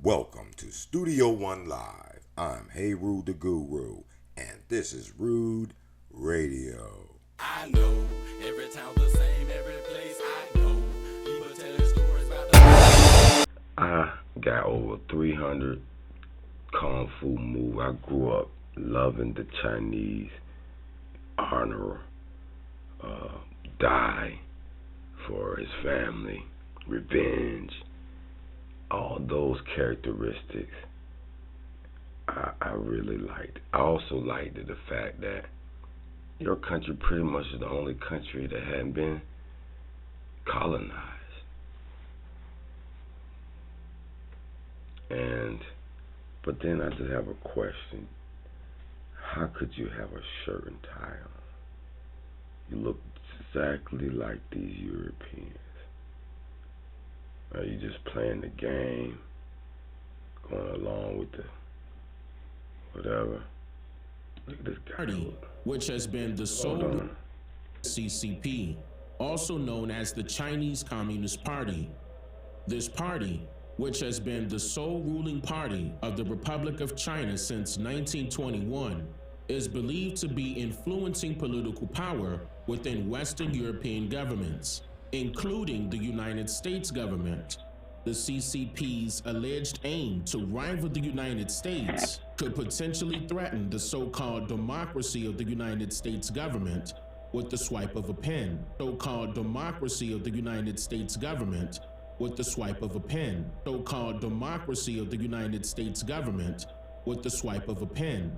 Welcome to Studio One Live. I'm Hey Rude the Guru, and this is Rude Radio. I know every town the same, every place I go. People telling stories about the. I got over 300 Kung Fu moves. I grew up loving the Chinese honor, die for his family, revenge, all those characteristics I really liked. I also liked the fact that your country pretty much is the only country that hadn't been colonized. But then I just have a question. How could you have a shirt and tie on? You look exactly like these Europeans. Are you just playing the game, going along with the whatever? Look at this guy. Party, which has been the sole CCP, also known as the Chinese Communist Party. This party, which has been the sole ruling party of the Republic of China since 1921, is believed to be influencing political power within Western European governments, including the United States government. The CCP's alleged aim to rival the United States could potentially threaten the so-called democracy of the United States government with the swipe of a pen. So-called democracy of the United States government with the swipe of a pen. So-called democracy of the United States government with the swipe of a pen.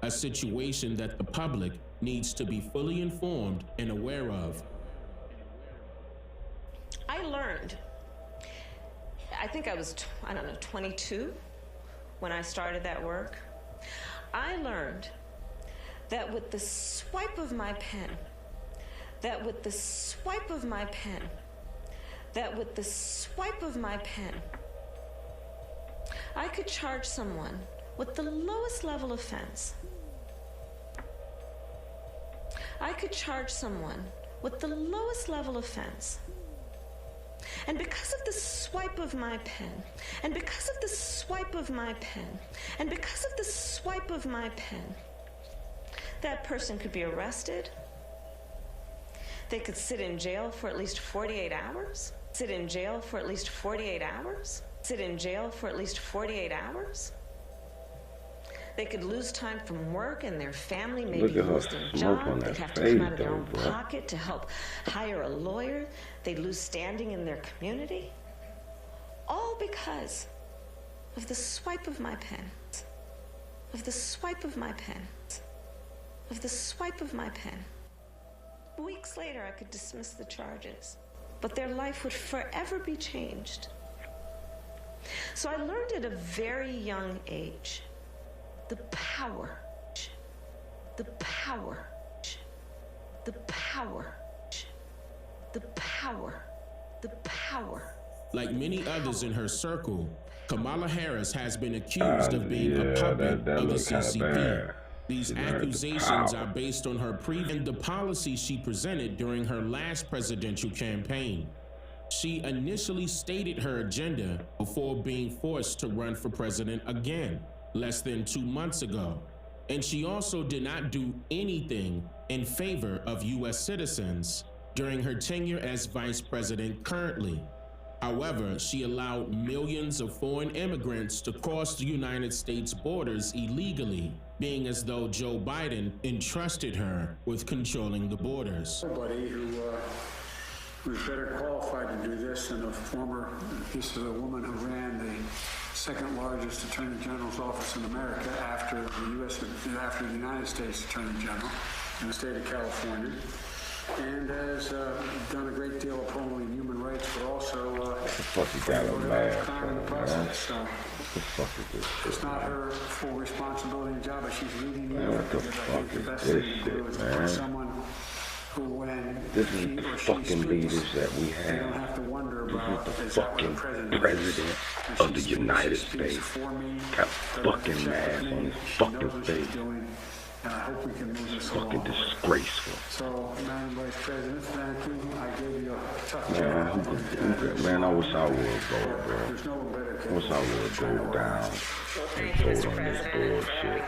A situation that the public needs to be fully informed and aware of. I learned, I think I was, 22 when I started that work. I learned that with the swipe of my pen, I could charge someone with the lowest level offense. And because of the swipe of my pen, that person could be arrested. They could sit in jail for at least 48 hours. They could lose time from work and their family maybe lose their job. They'd have to come out of their own pocket to help hire a lawyer. They'd lose standing in their community. All because of the swipe of my pen. Weeks later, I could dismiss the charges, but their life would forever be changed. So I learned at a very young age the power Like many others in her circle, Kamala Harris has been accused of being a puppet of the CCP. These accusations are based on her previous the policies she presented during her last presidential campaign. She initially stated her agenda before being forced to run for president again, less than 2 months ago. And she also did not do anything in favor of U.S. citizens during her tenure as vice president currently. However, she allowed millions of foreign immigrants to cross the United States borders illegally, being as though Joe Biden entrusted her with controlling the borders. Nobody who's better qualified to do this than this is a woman who ran the second largest Attorney General's office in America after the United States Attorney General in the state of California, and has done a great deal of upholding human rights, but also crime in the process. So it's not her full responsibility and job, but she's leading the effort, because I think the best thing to do is to put someone who, when this is the fucking leaders that we they don't have. have to wonder This about is the fucking president of the United States. Got fucking mask on his fucking face. and I hope we can move this Fucking along. disgraceful. So, Madam Vice President, thank you. I gave you a tough job. Man, I wish I would vote, bro. There's no better I wish I would go down and vote on this bullshit.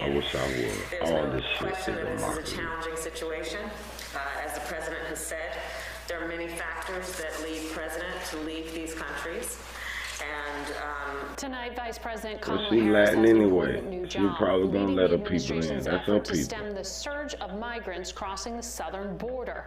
I wish I would. All this shit is a mockery. Challenging situation. As the president has said, there are many factors that lead president to leave these countries. And tonight, Vice President Kamala she Harris Latin has an anyway. important new She job, probably gonna leading let the her people in. administration's That's her effort to people. stem the surge of migrants crossing the southern border.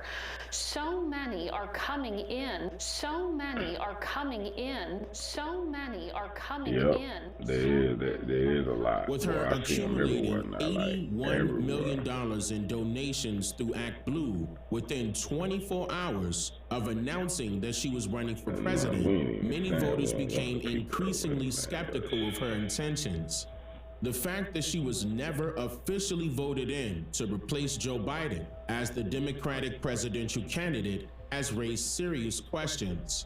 So many are coming in. So many are coming in. So many are coming in. There is a lot. With her I see them everywhere accumulating now, $81 million in donations through Act Blue within 24 hours of announcing that she was running for president, many voters became increasingly skeptical of her intentions. The fact that she was never officially voted in to replace Joe Biden as the Democratic presidential candidate has raised serious questions.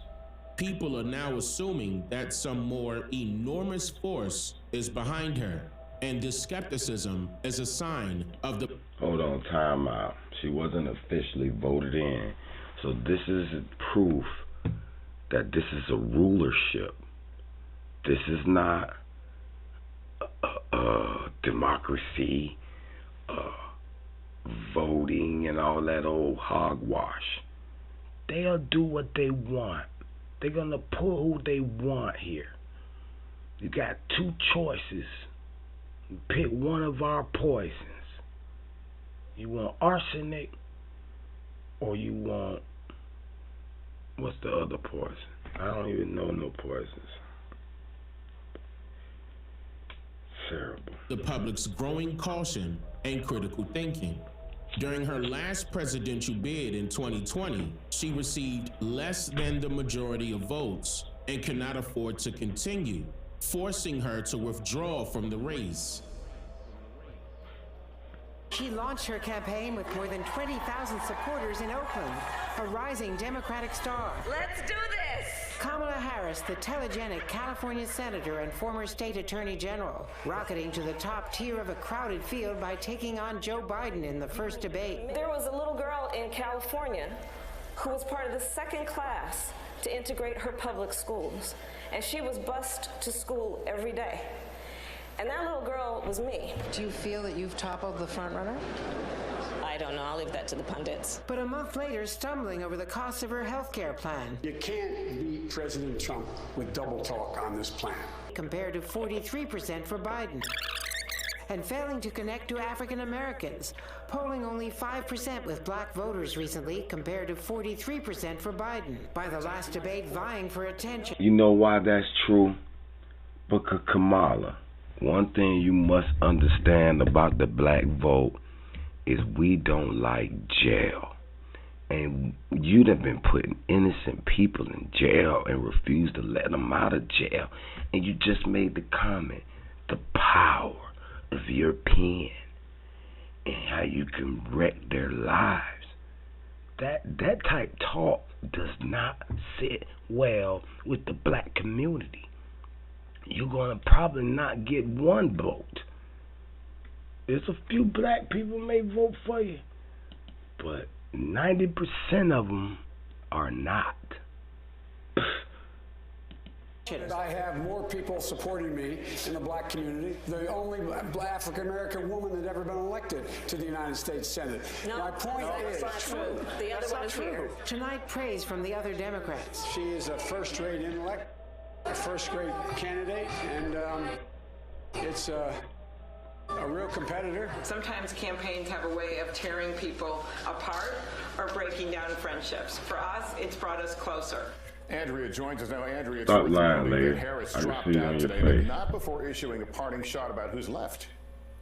People are now assuming that some more enormous force is behind her, and this skepticism is a sign of the— Hold on, time out. She wasn't officially voted in. So this is proof that this is a rulership. This is not democracy, voting and all that old hogwash. They'll do what they want. They're gonna put who they want here. You got two choices. Pick one of our poisons. You want arsenic, or you want, what's the other poison? I don't even know no poisons. Terrible. The public's growing caution and critical thinking. During her last presidential bid in 2020, she received less than the majority of votes and cannot afford to continue, forcing her to withdraw from the race. She launched her campaign with more than 20,000 supporters in Oakland, a rising Democratic star. let's do this! Kamala Harris, the telegenic California senator and former state attorney general, rocketing to the top tier of a crowded field by taking on Joe Biden in the first debate. There was a little girl in California who was part of the second class to integrate her public schools, and she was bused to school every day. And that little girl was me. Do you feel that you've toppled the frontrunner? I don't know. I'll leave that to the pundits. But a month later, stumbling over the cost of her health care plan. You can't beat President Trump with double talk on this plan. Compared to 43% for Biden. And failing to connect to African Americans, polling only 5% with black voters recently compared to 43% for Biden. By the last debate, vying for attention. You know why that's true? Because Kamala, one thing you must understand about the black vote is we don't like jail. And you'd have been putting innocent people in jail and refused to let them out of jail. And you just made the comment, the power of your pen and how you can wreck their lives. That type talk does not sit well with the black community. You're going to probably not get one vote. There's a few black people may vote for you, but 90% of them are not. I have more people supporting me in the black community. The only African-American woman that ever been elected to the United States Senate. No, my point is, that's not true. The other one is here. Tonight, praise from the other Democrats. she is a first-rate intellect, a first-rate candidate, and it's a real competitor. Sometimes campaigns have a way of tearing people apart or breaking down friendships. For us, it's brought us closer. Andrea joins us now. Andrea, Stop lying, Larry. Harris I dropped can see it out on your today, face. but not before issuing a parting shot about who's left.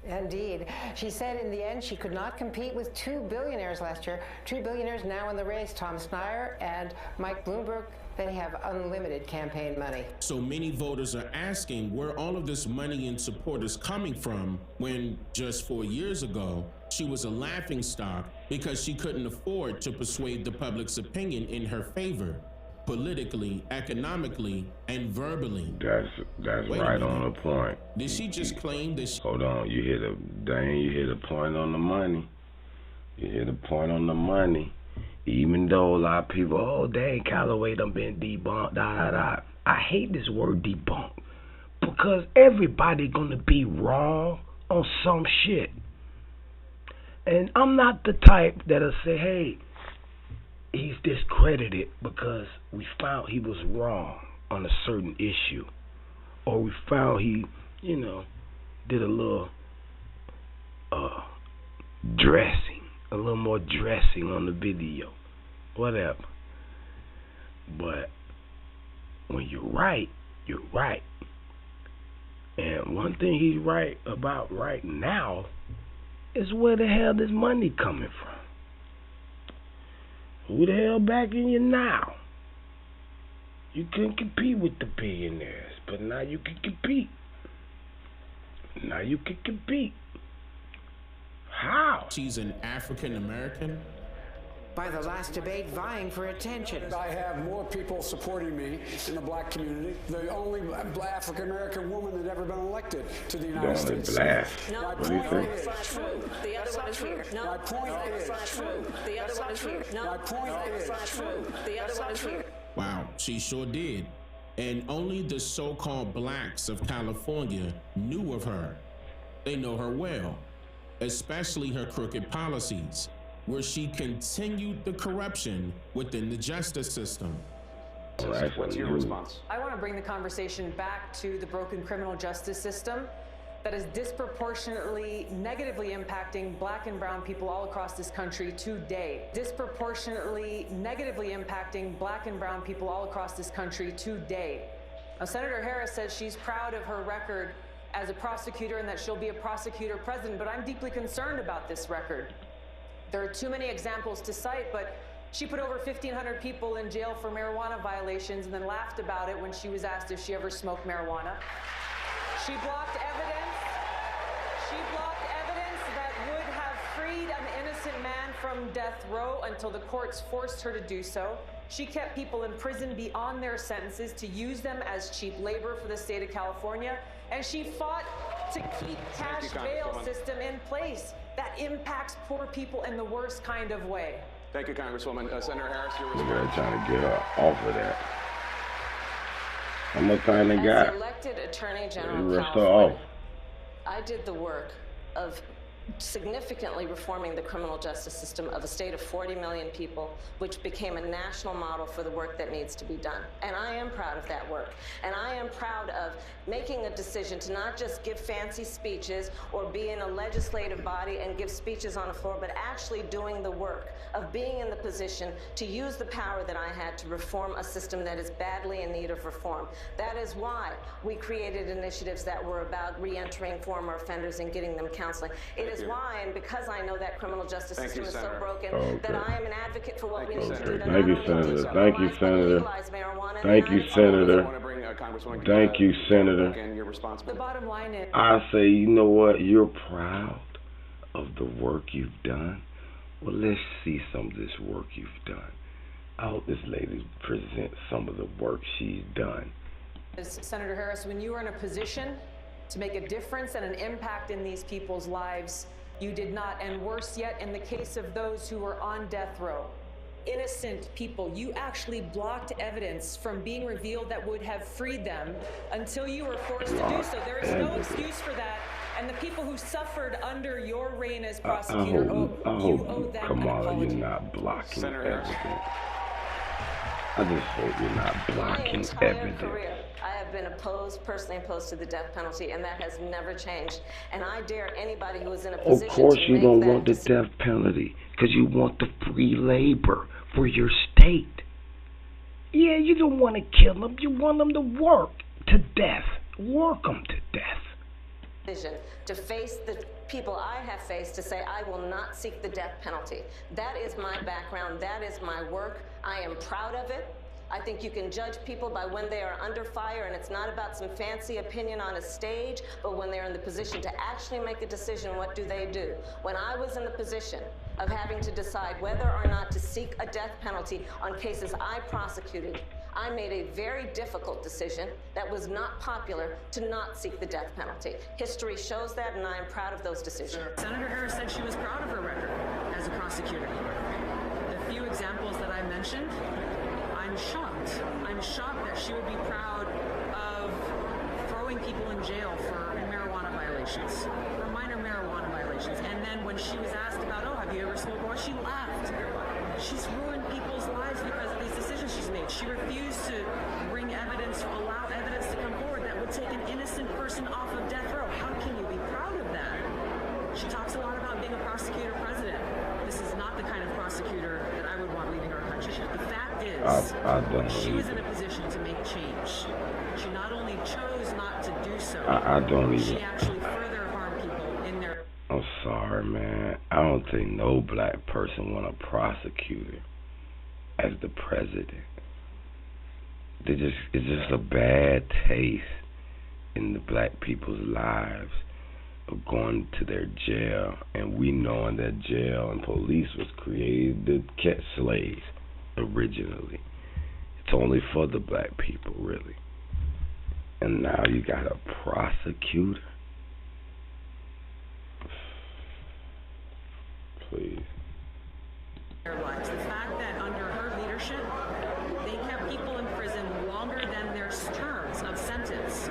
Indeed. She said in the end she could not compete with two billionaires last year. Two billionaires now in the race, Tom Steyer and Mike Bloomberg. They have unlimited campaign money. So many voters are asking where all of this money and support is coming from when just 4 years ago, she was a laughingstock because she couldn't afford to persuade the public's opinion in her favor. politically, economically, and verbally. That's right on the point. Did she just claim that she... Hold on, you hit a point on the money. You hit a point on the money. Even though a lot of people, oh, dang, Calloway done been debunked, I hate this word debunk because everybody gonna be wrong on some shit. And I'm not the type that'll say, hey, he's discredited because we found he was wrong on a certain issue. Or we found he, did a little dressing, a little more dressing on the video. Whatever. But when you're right, you're right. And one thing he's right about right now is where the hell this money coming from. Who the hell backing you now? You couldn't compete with the billionaires, but now you can compete. How? She's an African American? By the last debate, vying for attention. I have more people supporting me in the black community. The only African American woman that ever been elected to the United States. Black. No, What do you think? that's not true. The other one is here. No, My point that's not true. The other one is here. No, My point that's is- not true. The other one is here. Wow, she sure did. And only the so-called blacks of California knew of her. They know her well, especially her crooked policies, where she continued the corruption within the justice system. What's your response? I want to bring the conversation back to the broken criminal justice system that is disproportionately negatively impacting black and brown people all across this country today. Disproportionately negatively impacting black and brown people all across this country today. Now, Senator Harris says she's proud of her record as a prosecutor and that she'll be a prosecutor president, but I'm deeply concerned about this record. There are too many examples to cite, but she put over 1,500 people in jail for marijuana violations and then laughed about it when she was asked if she ever smoked marijuana. She blocked evidence. She blocked evidence that would have freed an innocent man from death row until the courts forced her to do so. She kept people in prison beyond their sentences to use them as cheap labor for the state of California. And she fought to keep cash bail system in place that impacts poor people in the worst kind of way. Thank you, Congresswoman. Senator Harris, your They're response. trying to get her off of that. How much time they got? As the elected Attorney General The of rest are California, off. I did the work of significantly reforming the criminal justice system of a state of 40 million people, which became a national model for the work that needs to be done. And I am proud of that work. And I am proud of making a decision to not just give fancy speeches or be in a legislative body and give speeches on the floor, but actually doing the work of being in the position to use the power that I had to reform a system that is badly in need of reform. That is why we created initiatives that were about re-entering former offenders and getting them counseling. It is why, and because I know that criminal justice system is so broken, that I am an advocate for what we need to do to Thank you, Senator. Thank you, Senator. Thank you, Senator. Thank you, Senator. The bottom line is, I say, you know what? You're proud of the work you've done. Well, let's see some of this work you've done. I hope this lady presents some of the work she's done. Senator Harris, when you are in a position to make a difference and an impact in these people's lives, you did not. And worse yet, in the case of those who were on death row, innocent people, you actually blocked evidence from being revealed that would have freed them until you were forced to do so. There is no excuse for that. And the people who suffered under your reign as prosecutor, you owe them Kamala, an apology. you're not blocking Senator Harris. evidence. I just hope you're not blocking My entire evidence. career, I have been personally opposed to the death penalty, and that has never changed. And I dare anybody who is in a position Of course to you make don't that want the decision. death penalty because you want the free labor for your state. Yeah, you don't want to kill them. You want them to work to death. Work them to death. To face the people I have faced, to say I will not seek the death penalty. That is my background. That is my work. I am proud of it. I think you can judge people by when they are under fire, and it's not about some fancy opinion on a stage, but when they're in the position to actually make a decision, what do they do? When I was in the position of having to decide whether or not to seek a death penalty on cases I prosecuted, I made a very difficult decision that was not popular to not seek the death penalty. History shows that, and I am proud of those decisions. Senator Harris said she was proud of her record as a prosecutor. The few examples that I mentioned, I'm shocked. I'm shocked that she would be proud of throwing people in jail for marijuana violations, for minor marijuana violations. And then when she was asked about, oh, have you ever smoked more, she laughed. She's ruined people's lives because of these decisions she's made. She refused to bring evidence, allow evidence to come forward that would take an innocent person off of death row. How can you be proud of that? She talks a lot about being a prosecutor president. This is not the kind of prosecutor that I would want leading our country. The fact is, she was in a position to make change. She not only chose not to do so, she actually further harmed people in their... I'm sorry, man. I don't think no black person want a prosecutor as the president. It's just a bad taste in the black people's lives of going to their jail, and we knowing that jail and police was created to catch slaves originally. It's only for the black people, really. And now you got a prosecutor? Please. Their lives. The fact that under her leadership, they kept people in prison longer than their terms of sentence,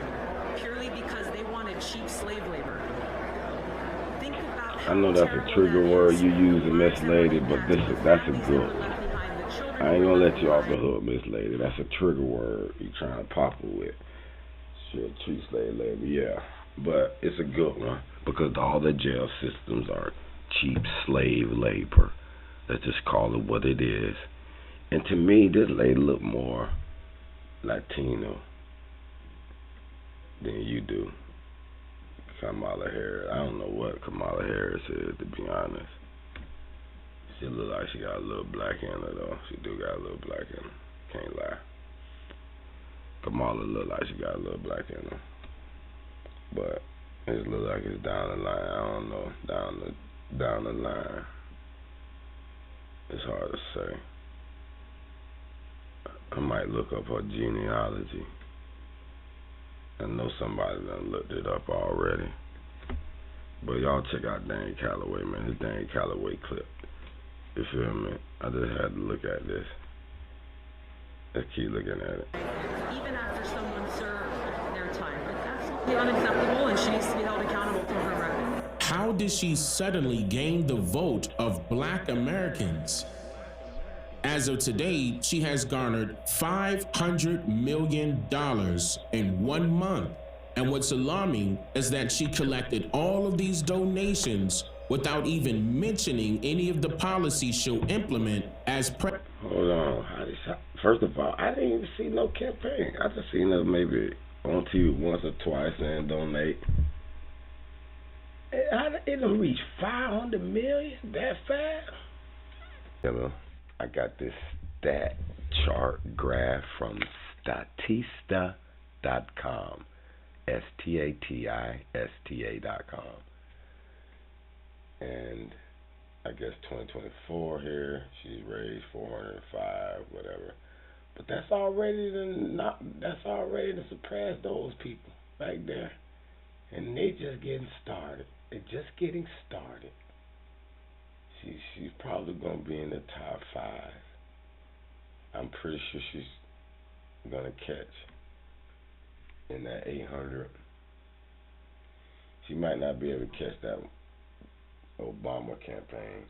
purely because they wanted cheap slave labor. Think about how I know that's a trigger word you use, Miss Lady, but that's a good one. I ain't gonna let you off the hook, Miss Lady. That's a trigger word you trying to pop her with. Sure, cheap slave labor, yeah. But it's a good one because all the jail systems are cheap slave labor. Let's just call it what it is. And to me, this lady look more Latino than you do. Kamala Harris. I don't know what Kamala Harris is, to be honest. She look like she got a little black in her, though. She do got a little black in her. Can't lie. Kamala look like she got a little black in her. But it look like it's down the line. I don't know. Down the line. It's hard to say. I might look up her genealogy. I know somebody done looked it up already. But y'all check out Dane Calloway, man. This Dane Calloway clip. You feel me? I just had to look at this. Let's keep looking at it. Even after someone served their time, but that's unacceptable, and she needs to be held accountable for her record. How did she suddenly gain the vote of black Americans? As of today, she has garnered $500 million in 1 month. And what's alarming is that she collected all of these donations without even mentioning any of the policies she'll implement as president. Hold on. First of all, I didn't even see no campaign. I just seen her maybe on TV once or twice and donate. It done reached 500 million that fast? You know, I got this stat chart graph from Statista.com. Statista.com. And I guess 2024 here, she's raised 405, whatever. But that's already to surpass those people back there. And they just getting started. They're just getting started. She's probably gonna be in the top 5. I'm pretty sure she's gonna catch in that 800. She might not be able to catch that Obama campaign.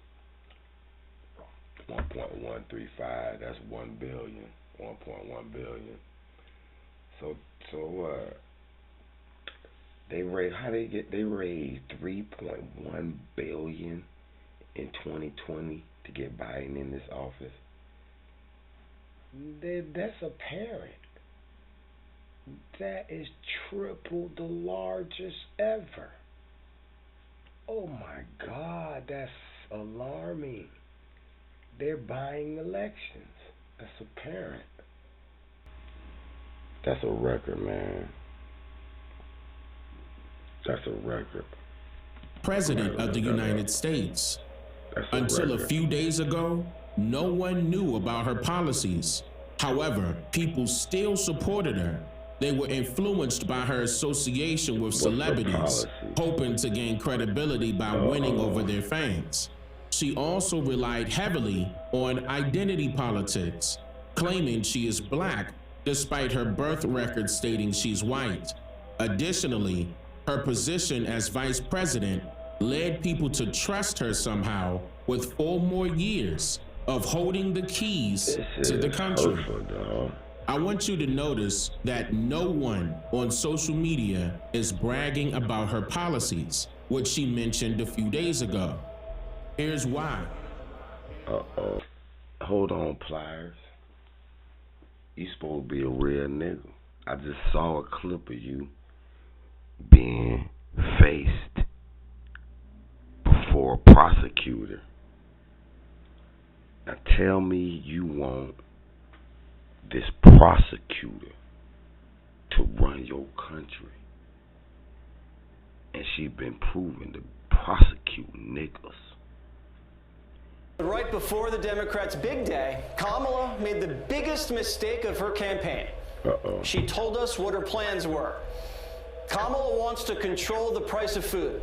1.135. That's 1 billion. 1.1 billion. So they raised. They raised 3.1 billion in 2020 to get Biden in this office. That's apparent. That is triple the largest ever. Oh my God, that's alarming. They're buying elections. That's apparent. That's a record, man. That's a record. President of the United States. Until a few days ago, no one knew about her policies. However, people still supported her. They were influenced by her association with celebrities, hoping to gain credibility by winning over their fans. She also relied heavily on identity politics, claiming she is black despite her birth record stating she's white. Additionally, her position as vice president led people to trust her somehow with 4 more years of holding the keys to the country. I want you to notice that no one on social media is bragging about her policies, which she mentioned a few days ago. Here's why. Hold on, Pliers. You supposed to be a real nigga. I just saw a clip of you being faced before a prosecutor. Now tell me you want this prosecutor to run your country. And she been proven to prosecute niggas. Right before the Democrats' big day, Kamala made the biggest mistake of her campaign. She told us what her plans were. Kamala wants to control the price of food.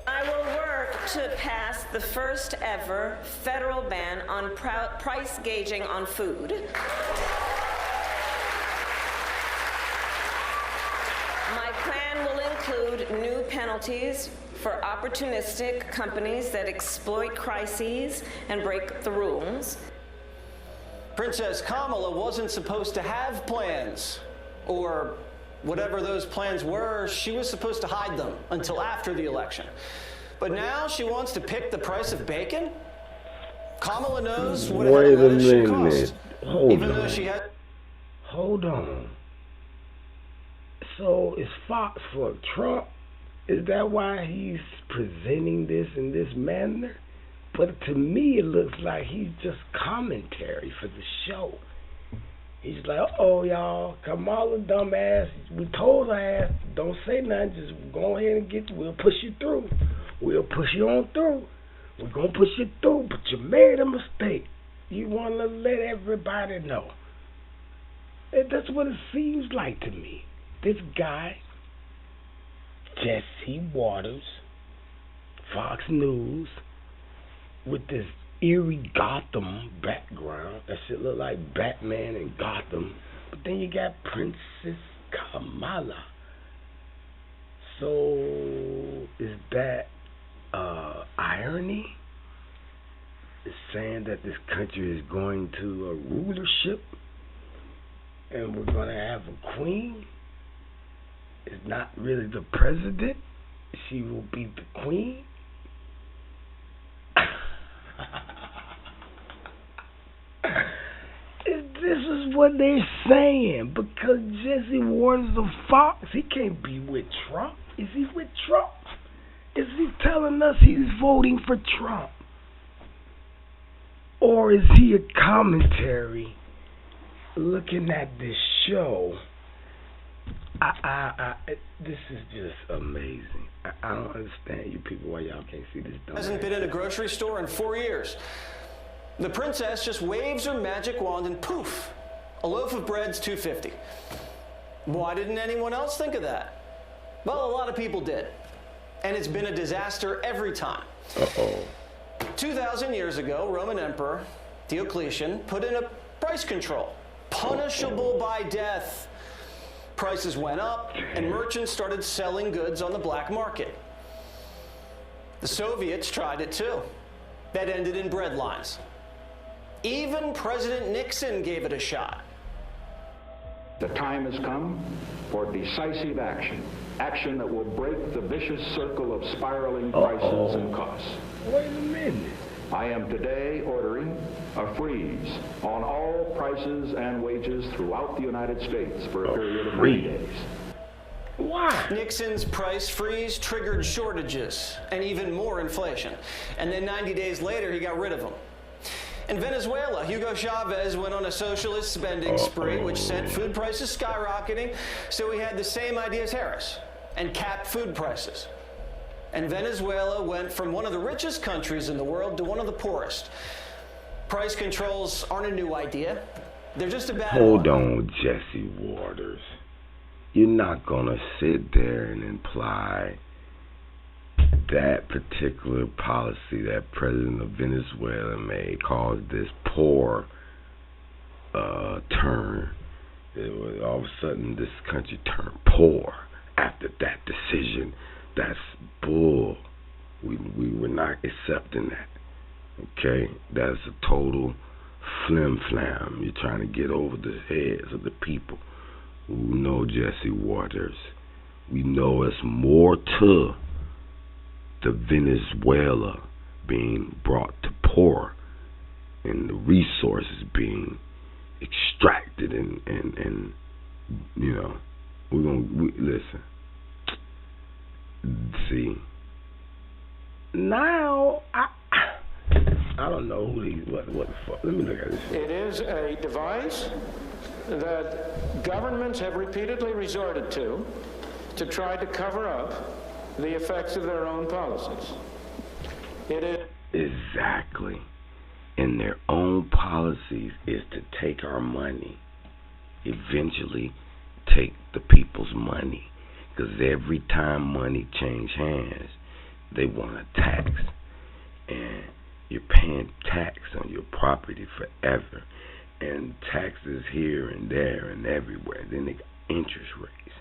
I will work to pass the first ever federal ban on price gauging on food. My plan will include new penalties for opportunistic companies that exploit crises and break the rules. Princess Kamala wasn't supposed to have plans, or whatever those plans were. She was supposed to hide them until after the election. But now she wants to pick the price of bacon? Kamala knows what a lettuce should cost. Hold on. So is Fox for Trump? Is that why he's presenting this in this manner? But to me, it looks like he's just commentary for the show. He's like, oh, y'all, Kamala dumbass, we told her ass, don't say nothing, just go ahead and we'll push you through. We'll push you on through. We're going to push you through, but you made a mistake. You want to let everybody know. That's what it seems like to me. This guy, Jesse Waters, Fox News, with this eerie Gotham background. That shit look like Batman and Gotham. But then you got Princess Kamala. So is that irony? It's saying that this country is going to a rulership and we're going to have a queen? It's not really the president. She will be the queen. This is what they're saying, because Jesse Waters of Fox, he can't be with Trump. Is he with Trump? Is he telling us he's voting for Trump? Or is he a commentary looking at this show? This is just amazing. I don't understand you people why y'all can't see this. Hasn't been in a grocery store in 4 years. The princess just waves her magic wand and poof, a loaf of bread's $2.50. Why didn't anyone else think of that? Well, a lot of people did. And it's been a disaster every time. 2,000 years ago, Roman Emperor Diocletian put in a price control, punishable by death. Prices went up, and merchants started selling goods on the black market. The Soviets tried it too. That ended in bread lines. Even President Nixon gave it a shot. The time has come for decisive action. Action that will break the vicious circle of spiraling prices and costs. Wait a minute. I am today ordering a freeze on all prices and wages throughout the United States for a period of 90 days. Why? Nixon's price freeze triggered shortages and even more inflation. And then 90 days later, he got rid of them. In Venezuela, Hugo Chavez went on a socialist spending spree, which sent food prices skyrocketing, so he had the same idea as Harris and capped food prices. And Venezuela went from one of the richest countries in the world to one of the poorest. Price controls aren't a new idea. They're just a bad Hold on, Jesse Waters. You're not going to sit there and imply that particular policy that President of Venezuela made caused this poor turn. All of a sudden, this country turned poor after that decision. That's bull. We were not accepting that. Okay? That's a total flim-flam. You're trying to get over the heads of the people who know Jesse Waters. We know it's more to the Venezuela being brought to poor and the resources being extracted and you know, listen. See, now I don't know who these, what the fuck. Let me look at this shit. It is a device that governments have repeatedly resorted to try to cover up the effects of their own policies. It is exactly. And their own policies is to take our money, eventually take the people's money. Because every time money change hands, they want a tax. And you're paying tax on your property forever. And taxes here and there and everywhere. Then they got interest rates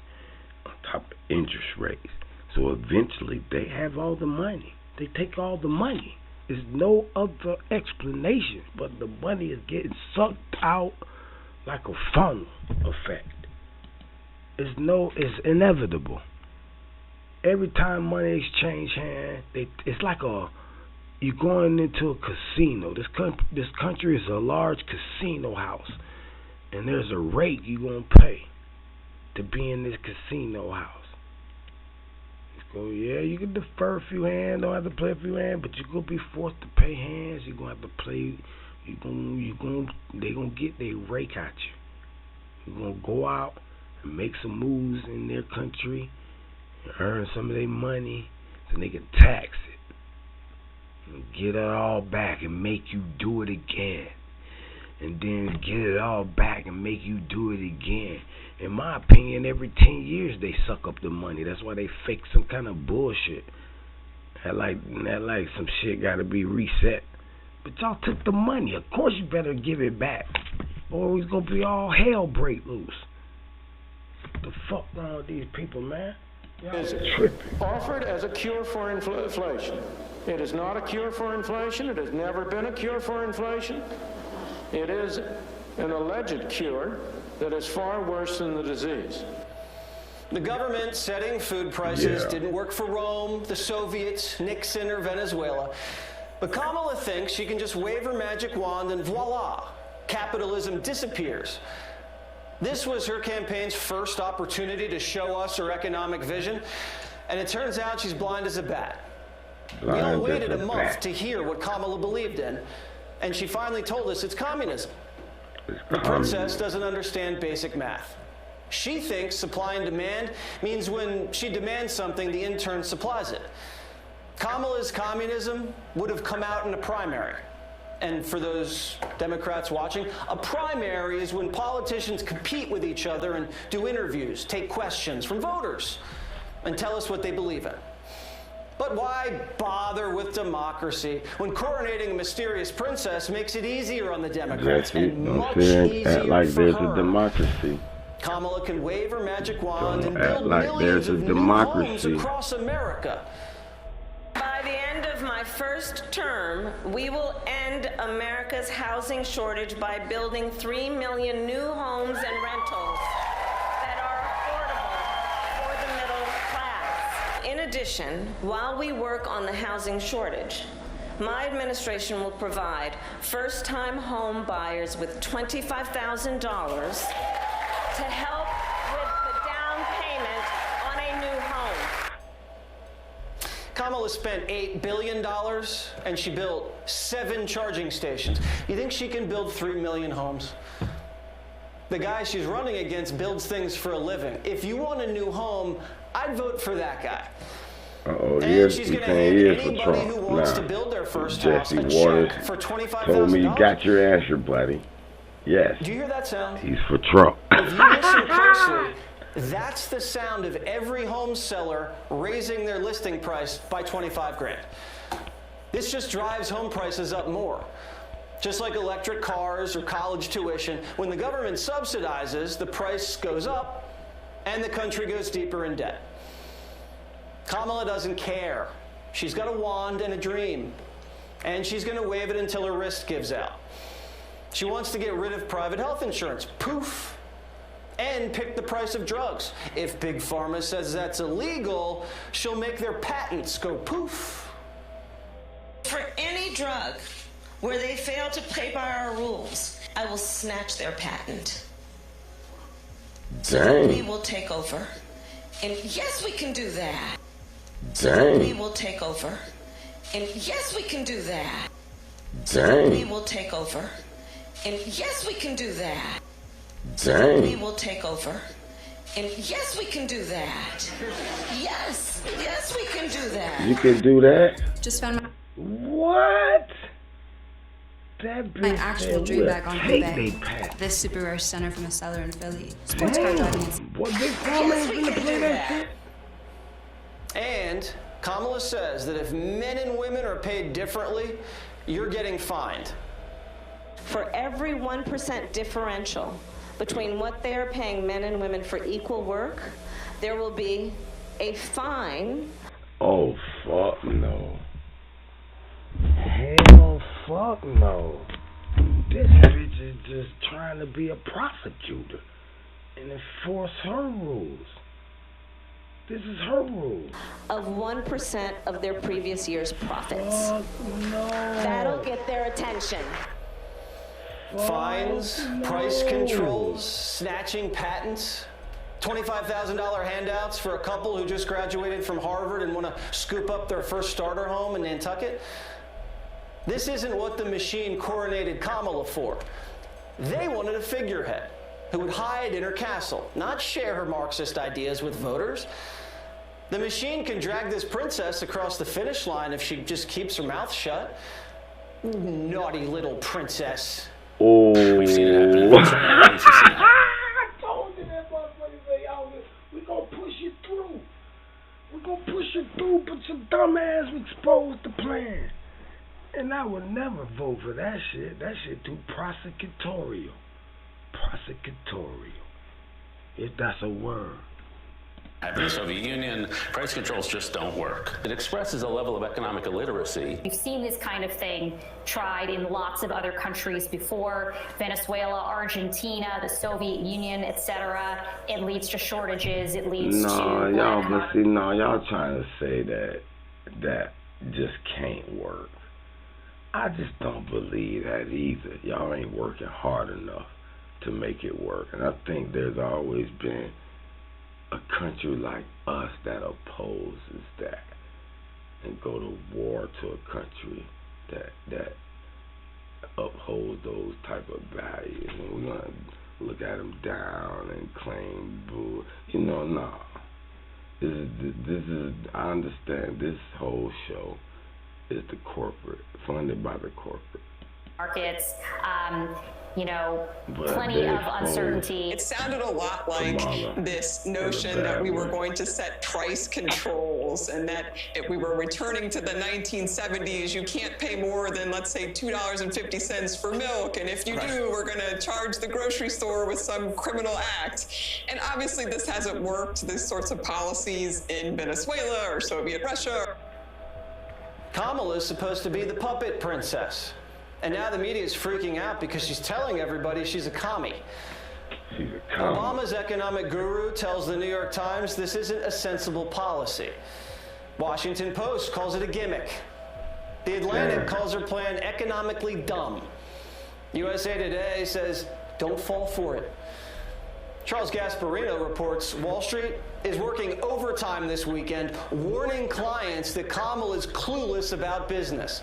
on top of interest rates. So eventually they have all the money. They take all the money. There's no other explanation, but the money is getting sucked out like a funnel effect. It's inevitable. Every time money exchange hands, it's like you're going into a casino. This country is a large casino house, and there's a rate you're gonna pay to be in this casino house. Yeah, you can defer a few hands, don't have to play a few hands, but you're gonna be forced to pay hands. You're gonna have to play. They gonna get their rake at you. You're gonna go out and make some moves in their country, and earn some of their money, so they can tax it, and get it all back and make you do it again, and then get it all back and make you do it again. In my opinion, every 10 years they suck up the money. That's why they fake some kind of bullshit. That like some shit got to be reset. But y'all took the money. Of course you better give it back, or it's gonna be all hell break loose. What the fuck wrong with these people, man? Y'all is tripping. Offered as a cure for inflation. It is not a cure for inflation. It has never been a cure for inflation. It is an alleged cure that is far worse than the disease. The government setting food prices didn't work for Rome, the Soviets, Nixon, or Venezuela. But Kamala thinks she can just wave her magic wand and voila, capitalism disappears. This was her campaign's first opportunity to show us her economic vision, and it turns out she's blind as a bat. We all waited a month to hear what Kamala believed in, and she finally told us it's communism. The princess doesn't understand basic math. She thinks supply and demand means when she demands something, the intern supplies it. Kamala's communism would have come out in a primary. And for those Democrats watching, a primary is when politicians compete with each other and do interviews, take questions from voters, and tell us what they believe in. But why bother with democracy when coronating a mysterious princess makes it easier on the Democrats and much easier like for there's her? A democracy. Kamala can wave her magic wand and act build like millions there's a of new homes democracy. across America. By the end of my first term, we will end America's housing shortage by building 3 million new homes and rentals that are affordable for the middle class. In addition, while we work on the housing shortage, my administration will provide first-time home buyers with $25,000 to help with the down payment on a new home. Kamala spent $8 billion and she built 7 charging stations. You think she can build 3 million homes? The guy she's running against builds things for a living. If you want a new home, I'd vote for that guy. And she's going to hand anybody who wants to build their first house a check for $25,000. Told me you got your answer, buddy. Yes. Do you hear that sound? He's for Trump. If you listen closely, that's the sound of every home seller raising their listing price by 25 grand. This just drives home prices up more. Just like electric cars or college tuition, when the government subsidizes, the price goes up and the country goes deeper in debt. Kamala doesn't care. She's got a wand and a dream, and she's going to wave it until her wrist gives out. She wants to get rid of private health insurance. Poof. And pick the price of drugs. If Big Pharma says that's illegal, she'll make their patents go poof. For any drug where they fail to play by our rules, I will snatch their patent. Dang. We will take over. And yes, we can do that. Dang. We will take over. And yes, we can do that. Dang. We will take over. And yes, we can do that. Dang. We will take over. And yes, we can do that. Yes, we can do that. You can do that? Just found What? That my actual dream bag on eBay. This super rare center from a seller in Philly. Sports car driving. What Big Pharma is gonna play that shit? And Kamala says that if men and women are paid differently, you're getting fined. For every 1% differential between what they are paying men and women for equal work, there will be a fine. Oh, fuck no. Hell, fuck no. This bitch is just trying to be a prosecutor and enforce her rules. This is her rule. Of 1% of their previous year's profits. Fuck no. That'll get their attention. Fines, price controls, snatching patents, $25,000 handouts for a couple who just graduated from Harvard and want to scoop up their first starter home in Nantucket. This isn't what the machine coronated Kamala for. They wanted a figurehead who would hide in her castle, not share her Marxist ideas with voters. The machine can drag this princess across the finish line if she just keeps her mouth shut. Naughty little princess. Oh. We've seen it happen. I told you that motherfucker say, yo, we gonna push you through. We gonna push you through, but your dumb ass exposed the plan. And I would never vote for that shit. That shit too prosecutorial. Prosecutorial. If that's a word. In the Soviet Union, price controls just don't work. It expresses a level of economic illiteracy. We've seen this kind of thing tried in lots of other countries before. Venezuela, Argentina, the Soviet Union, etc. It leads to shortages. It leads to... y'all trying to say that just can't work. I just don't believe that either. Y'all ain't working hard enough to make it work. And I think there's always been a country like us that opposes that and go to war to a country that upholds those type of values, and we're gonna look at them down and claim boo. No. This is. I understand this whole show is the corporate, funded by the corporate. Markets, plenty of uncertainty. It sounded a lot like this notion that we were going to set price controls and that if we were returning to the 1970s, you can't pay more than, let's say, $2.50 for milk. And if you do, we're going to charge the grocery store with some criminal act. And obviously this hasn't worked, these sorts of policies in Venezuela or Soviet Russia. Kamala is supposed to be the puppet princess. And now the media is freaking out because she's telling everybody she's a commie. She's a commie. Obama's economic guru tells the New York Times this isn't a sensible policy. Washington Post calls it a gimmick. The Atlantic calls her plan economically dumb. USA Today says, don't fall for it. Charles Gasparino reports Wall Street is working overtime this weekend, warning clients that Kamala is clueless about business.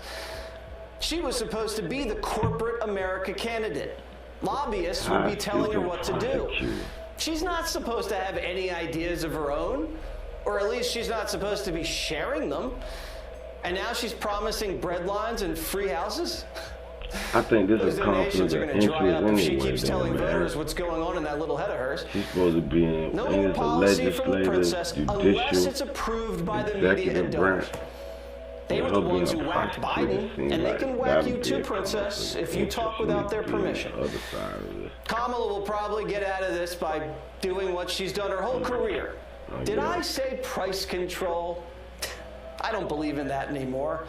She was supposed to be the corporate America candidate. Lobbyists would be telling her what to do. She's not supposed to have any ideas of her own, or at least she's not supposed to be sharing them. And now she's promising breadlines and free houses? I think this is Those conflict donations are of going to dry interest up if she anyway, keeps telling man. voters what's going on in that little head of hers. She's supposed to be in No more a policy from the princess legislative, unless judicial, it's approved by the media and executive donors. branch. They were the ones who whacked Biden, and they can whack you too, princess, if you talk without their permission. Kamala will probably get out of this by doing what she's done her whole career. Did I say price control? I don't believe in that anymore.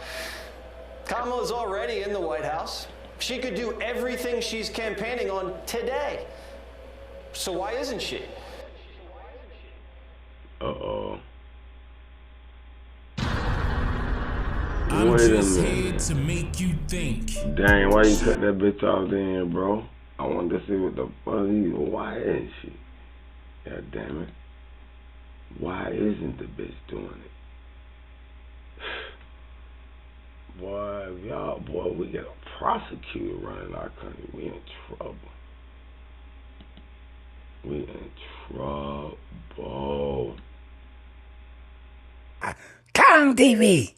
Kamala's already in the White House. She could do everything she's campaigning on today. So why isn't she? Uh-oh. I'm just here to make you think. Dang, why you cut that bitch off then, bro? I wanted to see what the fuck is. Why isn't she? God damn it. Why isn't the bitch doing it? Boy, we got a prosecutor running our country. We in trouble. We in trouble. Come TV!